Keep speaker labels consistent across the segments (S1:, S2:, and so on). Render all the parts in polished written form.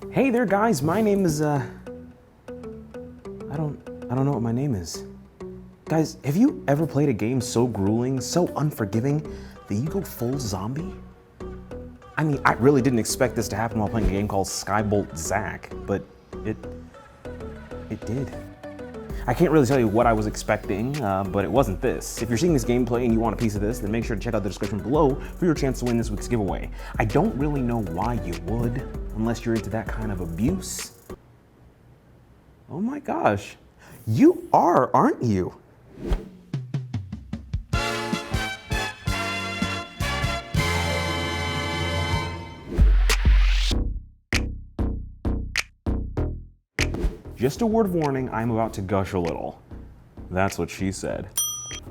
S1: Hey there, guys. My name is I don't know what my name is. Guys, have you ever played a game so grueling, so unforgiving that you go full zombie? I mean, I really didn't expect this to happen while playing a game called Skybolt Zack, but it did. I can't really tell you what I was expecting, but it wasn't this. If you're seeing this gameplay and you want a piece of this, then make sure to check out the description below for your chance to win this week's giveaway. I don't really know why you would, unless you're into that kind of abuse. Oh my gosh, you are, aren't you? Just a word of warning, I'm about to gush a little. That's what she said.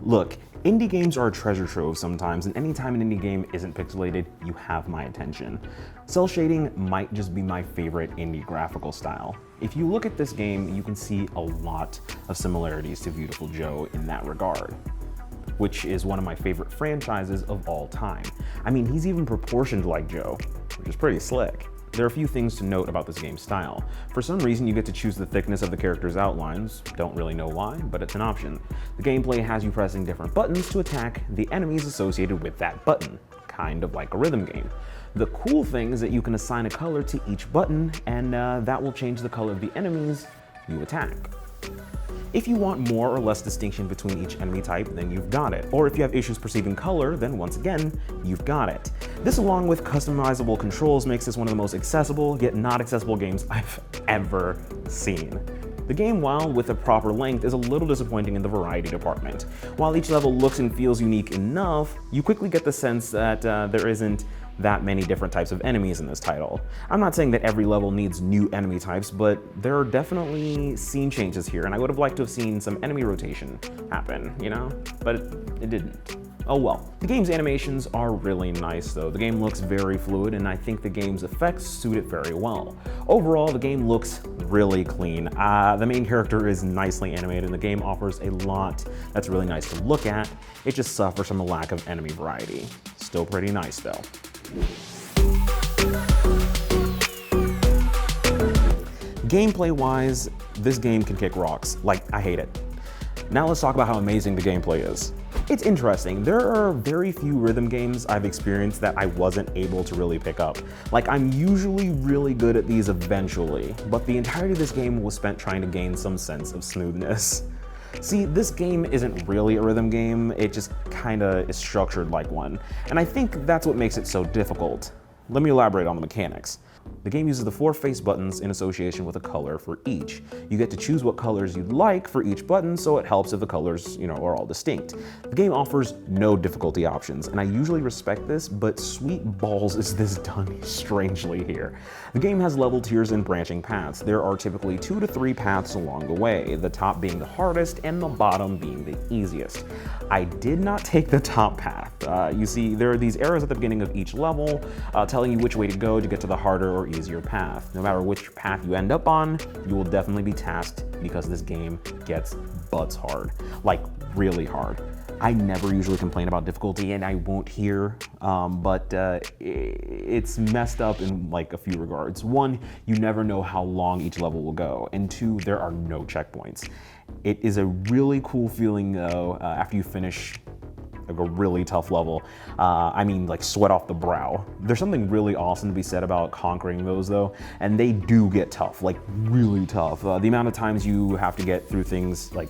S1: Look, indie games are a treasure trove sometimes, and anytime an indie game isn't pixelated, you have my attention. Cell shading might just be my favorite indie graphical style. If you look at this game, you can see a lot of similarities to Beautiful Joe in that regard, which is one of my favorite franchises of all time. I mean, he's even proportioned like Joe, which is pretty slick. There are a few things to note about this game's style. For some reason, you get to choose the thickness of the character's outlines. Don't really know why, but it's an option. The gameplay has you pressing different buttons to attack the enemies associated with that button, kind of like a rhythm game. The cool thing is that you can assign a color to each button, and that will change the color of the enemies you attack. If you want more or less distinction between each enemy type, then you've got it. Or if you have issues perceiving color, then once again, you've got it. This, along with customizable controls, makes this one of the most accessible, yet not accessible games I've ever seen. The game, while with a proper length, is a little disappointing in the variety department. While each level looks and feels unique enough, you quickly get the sense that there isn't that many different types of enemies in this title. I'm not saying that every level needs new enemy types, but there are definitely scene changes here, and I would have liked to have seen some enemy rotation happen, you know? But it didn't. Oh well. The game's animations are really nice though. The game looks very fluid, and I think the game's effects suit it very well. Overall, the game looks really clean. The main character is nicely animated, and the game offers a lot that's really nice to look at. It just suffers from a lack of enemy variety. Still pretty nice though. Gameplay-wise, this game can kick rocks. Like, I hate it. Now let's talk about how amazing the gameplay is. It's interesting. There are very few rhythm games I've experienced that I wasn't able to really pick up. Like, I'm usually really good at these eventually, but the entirety of this game was spent trying to gain some sense of smoothness. See, this game isn't really a rhythm game, it just kinda is structured like one. And I think that's what makes it so difficult. Let me elaborate on the mechanics. The game uses the 4 face buttons in association with a color for each. You get to choose what colors you'd like for each button, so it helps if the colors, are all distinct. The game offers no difficulty options, and I usually respect this, but sweet balls is this done strangely here. The game has level tiers and branching paths. There are typically 2 to 3 paths along the way, the top being the hardest and the bottom being the easiest. I did not take the top path. You see, there are these arrows at the beginning of each level telling you which way to go to get to the harder or easier path. No matter which path you end up on, you will definitely be tasked because this game gets butts hard. Like, really hard. I never usually complain about difficulty, and I won't here, but it's messed up in like a few regards. 1, you never know how long each level will go, and 2, there are no checkpoints. It is a really cool feeling though after you finish like a really tough level. I mean, like sweat off the brow. There's something really awesome to be said about conquering those though, and they do get tough, like really tough. The amount of times you have to get through things like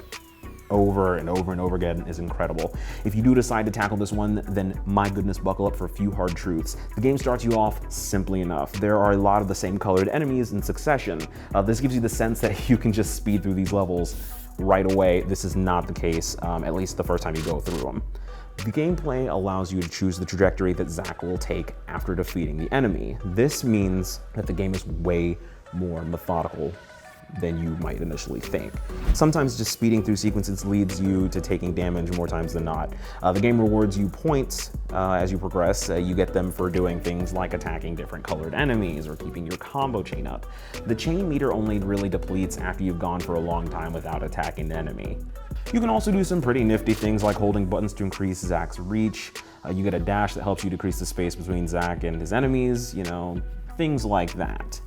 S1: over and over and over again is incredible. If you do decide to tackle this one, then my goodness, buckle up for a few hard truths. The game starts you off simply enough. There are a lot of the same colored enemies in succession. This gives you the sense that you can just speed through these levels right away. This is not the case, at least the first time you go through them. The gameplay allows you to choose the trajectory that Zack will take after defeating the enemy. This means that the game is way more methodical than you might initially think. Sometimes just speeding through sequences leads you to taking damage more times than not. The game rewards you points as you progress. You get them for doing things like attacking different colored enemies or keeping your combo chain up. The chain meter only really depletes after you've gone for a long time without attacking the enemy. You can also do some pretty nifty things like holding buttons to increase Zack's reach. You get a dash that helps you decrease the space between Zack and his enemies, things like that.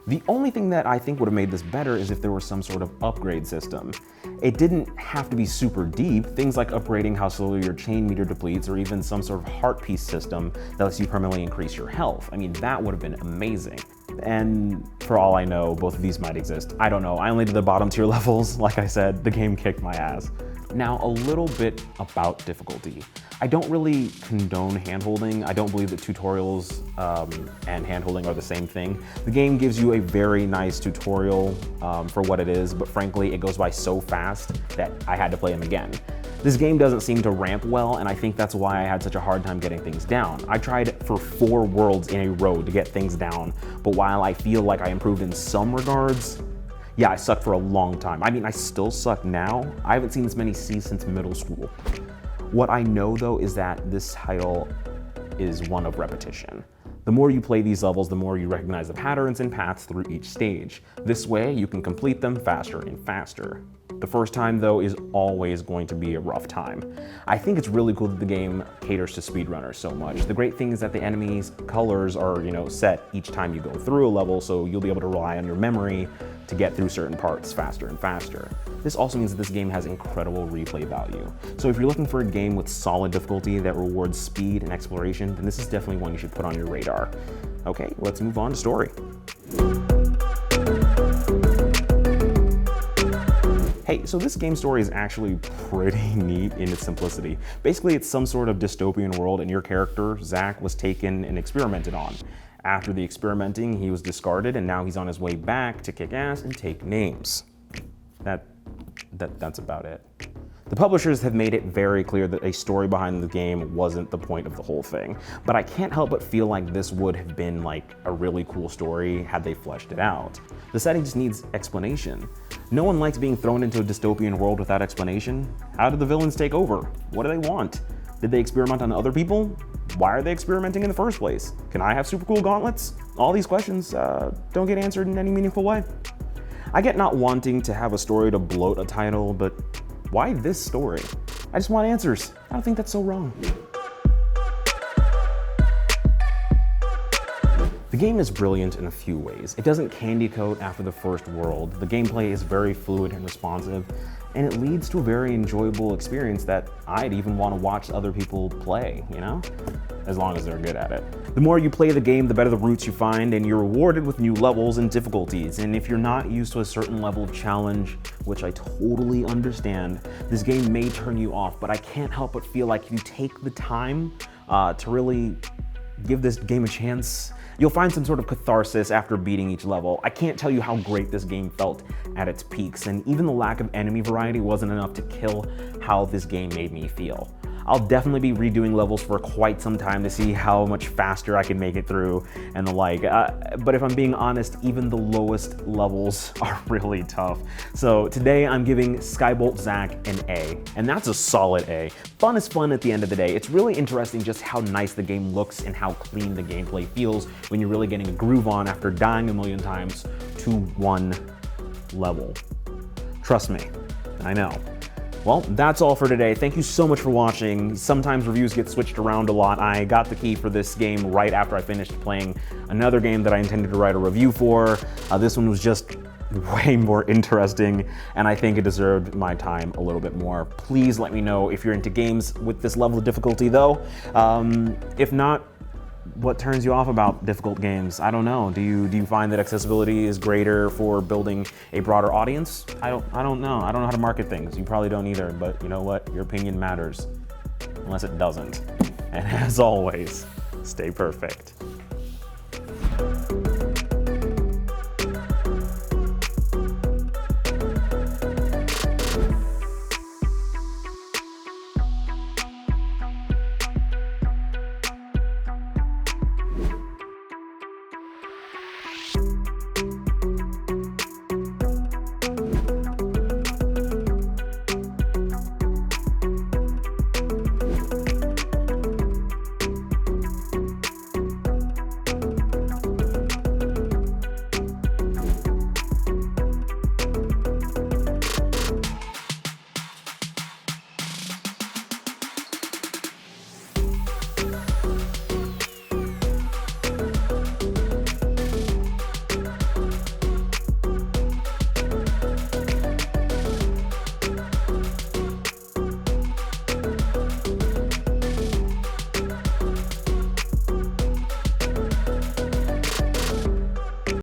S1: The only thing that I think would have made this better is if there was some sort of upgrade system. It didn't have to be super deep, things like upgrading how slowly your chain meter depletes, or even some sort of heart piece system that lets you permanently increase your health. I mean, that would have been amazing. And for all I know, both of these might exist. I don't know, I only did the bottom tier levels. Like I said, the game kicked my ass. Now, a little bit about difficulty. I don't really condone handholding. I don't believe that tutorials and handholding are the same thing. The game gives you a very nice tutorial for what it is, but frankly, it goes by so fast that I had to play them again. This game doesn't seem to ramp well, and I think that's why I had such a hard time getting things down. I tried for 4 worlds in a row to get things down, but while I feel like I improved in some regards, yeah, I sucked for a long time. I mean, I still suck now. I haven't seen this many C's since middle school. What I know though is that this title is one of repetition. The more you play these levels, the more you recognize the patterns and paths through each stage. This way, you can complete them faster and faster. The first time though is always going to be a rough time. I think it's really cool that the game caters to speedrunners so much. The great thing is that the enemies' colors are, set each time you go through a level, so you'll be able to rely on your memory to get through certain parts faster and faster. This also means that this game has incredible replay value. So if you're looking for a game with solid difficulty that rewards speed and exploration, then this is definitely one you should put on your radar. Okay, let's move on to story. Hey, so this game story is actually pretty neat in its simplicity. Basically, it's some sort of dystopian world and your character, Zack, was taken and experimented on. After the experimenting, he was discarded and now he's on his way back to kick ass and take names. That's about it. The publishers have made it very clear that a story behind the game wasn't the point of the whole thing, but I can't help but feel like this would have been like a really cool story had they fleshed it out. The setting just needs explanation. No one likes being thrown into a dystopian world without explanation. How did the villains take over? What do they want? Did they experiment on other people? Why are they experimenting in the first place? Can I have super cool gauntlets? All these questions don't get answered in any meaningful way. I get not wanting to have a story to bloat a title, but why this story? I just want answers. I don't think that's so wrong. The game is brilliant in a few ways. It doesn't candy coat after the first world. The gameplay is very fluid and responsive, and it leads to a very enjoyable experience that I'd even want to watch other people play, as long as they're good at it. The more you play the game, the better the routes you find, and you're rewarded with new levels and difficulties. And if you're not used to a certain level of challenge, which I totally understand, this game may turn you off, but I can't help but feel like if you take the time to really give this game a chance, you'll find some sort of catharsis after beating each level. I can't tell you how great this game felt at its peaks, and even the lack of enemy variety wasn't enough to kill how this game made me feel. I'll definitely be redoing levels for quite some time to see how much faster I can make it through and the like, but if I'm being honest, even the lowest levels are really tough. So today I'm giving Skybolt Zack an A, and that's a solid A. Fun is fun at the end of the day. It's really interesting just how nice the game looks and how clean the gameplay feels when you're really getting a groove on after dying a million times to one level. Trust me, I know. Well, that's all for today. Thank you so much for watching. Sometimes reviews get switched around a lot. I got the key for this game right after I finished playing another game that I intended to write a review for. This one was just way more interesting, and I think it deserved my time a little bit more. Please let me know if you're into games with this level of difficulty though. If not, what turns you off about difficult games? I don't know. Do you find that accessibility is greater for building a broader audience? I don't know. I don't know how to market things. You probably don't either, but you know what? Your opinion matters, unless it doesn't. And as always, stay perfect.